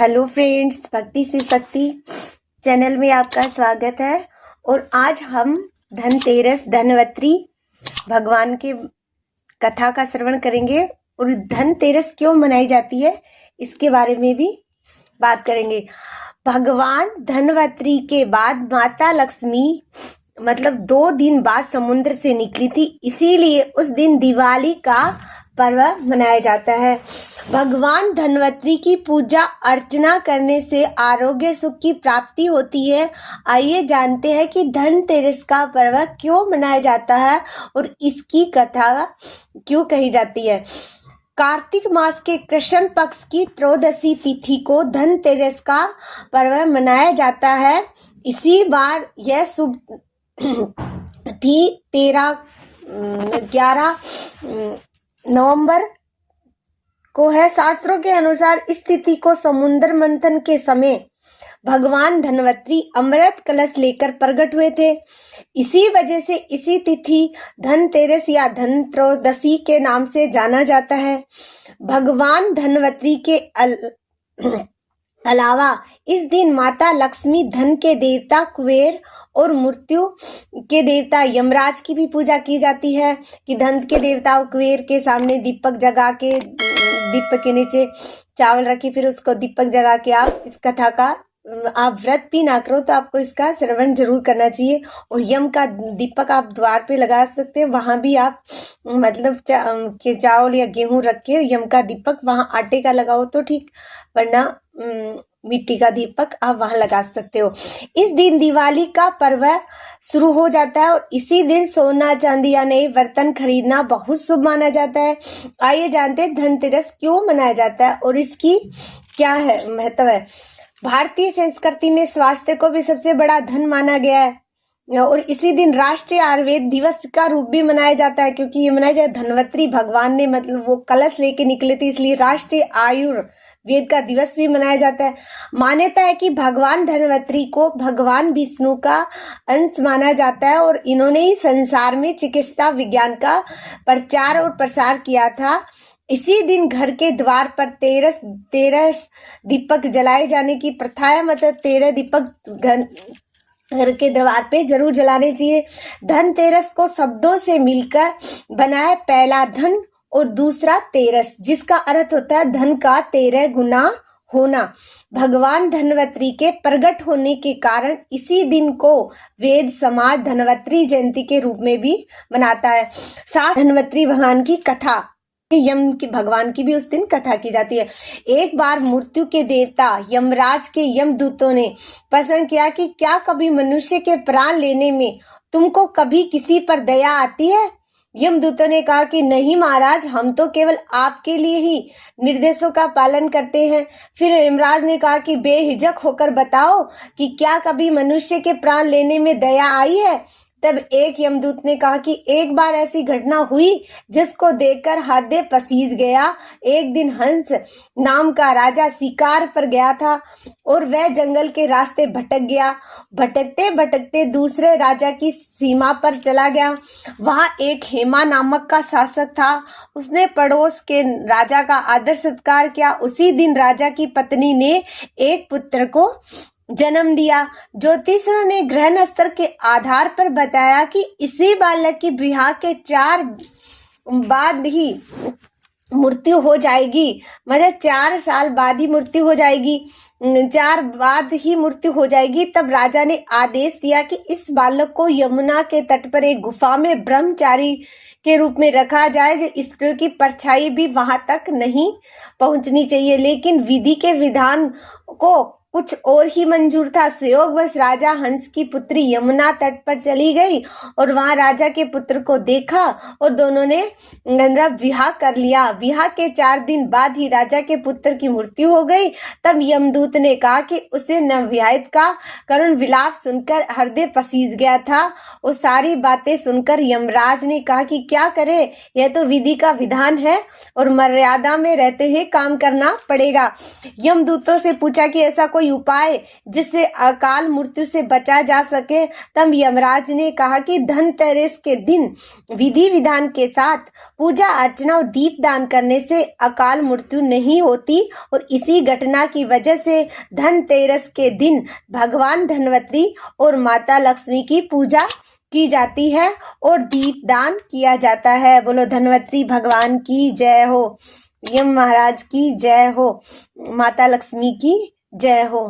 Hello friends, भक्ति से शक्ति चैनल में आपका स्वागत है। और आज हम धनतेरस धनवंतरी भगवान के कथा का श्रवण करेंगे और धनतेरस क्यों मनाई जाती है इसके बारे में भी बात करेंगे। भगवान धनवंतरी के बाद माता लक्ष्मी मतलब 2 दिन बाद समुद्र से निकली थी, इसीलिए उस दिन दिवाली का पर्व मनाया जाता है। भगवान धनवंतरी की पूजा अर्चना करने से आरोग्य सुख की प्राप्ति होती है। आइए जानते हैं कि धनतेरस का पर्व क्यों मनाया जाता है और इसकी कथा क्यों कही जाती है। कार्तिक मास के कृष्ण पक्ष की त्रयोदशी तिथि को धनतेरस का पर्व मनाया जाता है। इसी बार यह शुभ थी 11 नवंबर को है। शास्त्रों के अनुसार इस तिथि को समुद्र मंथन के समय भगवान धनवंतरी अमृत कलश लेकर प्रकट हुए थे। इसी वजह से इसी तिथि धनतेरस या धन त्रयोदशी के नाम से जाना जाता है। भगवान धनवंतरी के अलावा इस दिन माता लक्ष्मी, धन के देवता कुबेर और मृत्यु के देवता यमराज की भी पूजा की जाती है कि धन के देवता कुबेर के सामने दीपक जगा के, दीपक के नीचे चावल रखी, फिर उसको दीपक जगा के आप इस कथा का आप व्रत भी ना करो तो आपको इसका श्रवण जरूर करना चाहिए। और यम का दीपक आप द्वार पे लगा सकते हैं, वहां भी आप मतलब चावल या गेहूं रख के यम का दीपक वहां आटे का लगाओ तो ठीक, वरना मिट्टी का दीपक आप वहां लगा सकते हो। इस दिन दिवाली का पर्व शुरू हो जाता है और इसी दिन सोना चांदी या नए बर्तन खरीदना बहुत शुभ माना जाता है। आइए जानते हैं धनतेरस क्यों मनाया जाता है और इसकी क्या है महत्व है। भारतीय संस्कृति में स्वास्थ्य को भी सबसे बड़ा धन माना गया है और इसी दिन राष्ट्रीय आयुर्वेद दिवस का रूप भी मनाया जाता है, क्योंकि ये मनाया जाता है धनवंतरी भगवान ने मतलब वो कलश लेके निकले थे, इसलिए राष्ट्रीय आयुर्वेद का दिवस भी मनाया जाता है। मान्यता है कि भगवान धनवंतरी को भगवान विष्णु का अंश माना जाता है और इन्होंने ही संसार में चिकित्सा विज्ञान का प्रचार और प्रसार किया था। इसी दिन घर के द्वार पर 13 दीपक जलाए जाने की प्रथा है, मतलब 13 दीपक घर के द्वार पे जरूर जलाने चाहिए। धनतेरस को शब्दों से मिलकर बना है, पहला धन और दूसरा तेरस, जिसका अर्थ होता है धन का 13 गुना होना। भगवान धनवंतरी के प्रकट होने के कारण इसी दिन को वेद समाज धनवंतरी जयंती के रूप में भी मनाता है। साथ धनवंतरी भगवान की कथा, यम की भगवान की भी उस दिन कथा की जाती है। एक बार मृत्यु के देवता यमराज के यमदूतों ने प्रश्न किया कि क्या कभी मनुष्य के प्राण लेने में तुमको कभी किसी पर दया आती है। यमदूतों ने कहा कि नहीं महाराज, हम तो केवल आपके लिए ही निर्देशों का पालन करते हैं। फिर यमराज ने कहा कि बेहिचक होकर बताओ कि क्या कभी मनुष्य के प्राण लेने में दया आई है। तब एक यमदूत ने कहा कि एक बार ऐसी घटना हुई जिसको देखकर हृदय पसीज गया। एक दिन हंस नाम का राजा शिकार पर गया था और वह जंगल के रास्ते भटक गया। भटकते भटकते दूसरे राजा की सीमा पर चला गया। वहां एक हेमा नामक का शासक था। उसने पड़ोस के राजा का आदर सत्कार किया। उसी दिन राजा की पत्नी ने एक पुत्र को जन्म दिया। ज्योतिषियों ने ग्रह नक्षत्र के आधार पर बताया कि इसी बालक की विवाह के 4 बाद ही मृत्यु हो जाएगी, मतलब 4 साल बाद ही मृत्यु हो जाएगी, 4 बाद ही मृत्यु हो जाएगी। तब राजा ने आदेश दिया कि इस बालक को यमुना के तट पर एक गुफा में ब्रह्मचारी के रूप में रखा जाए, जो स्त्री की परछाई भी वहां तक नहीं पहुंचनी चाहिए। लेकिन विधि के विधान को कुछ और ही मंजूर था। संयोगवश राजा हंस की पुत्री यमुना तट पर चली गई और वहां राजा के पुत्र को देखा और दोनों ने विवाह कर लिया। विवाह के 4 दिन बाद ही राजा के पुत्र की मृत्यु हो गई। तब यमदूत ने कहा कि उसे नवविवाहित का करुण विलाप सुनकर हृदय पसीज गया था। वो सारी बातें सुनकर यमराज ने कहा कि क्या करे, यह तो विधि का विधान है और मर्यादा में रहते हुए काम करना पड़ेगा। यमदूतों से पूछा कि ऐसा कोई उपाय जिससे अकाल मृत्यु से बचा जा सके, तब यमराज ने कहा कि धनतेरस के दिन विधि विधान के साथ पूजा अर्चना और दीप दान करने से अकाल मृत्यु नहीं होती। और इसी घटना की वजह से धनतेरस के दिन भगवान धनवंतरी और माता लक्ष्मी की पूजा की जाती है और दीप दान किया जाता है। बोलो धनवंतरी भगवान की जय हो, यम महाराज की जय हो, माता लक्ष्मी की जय हो।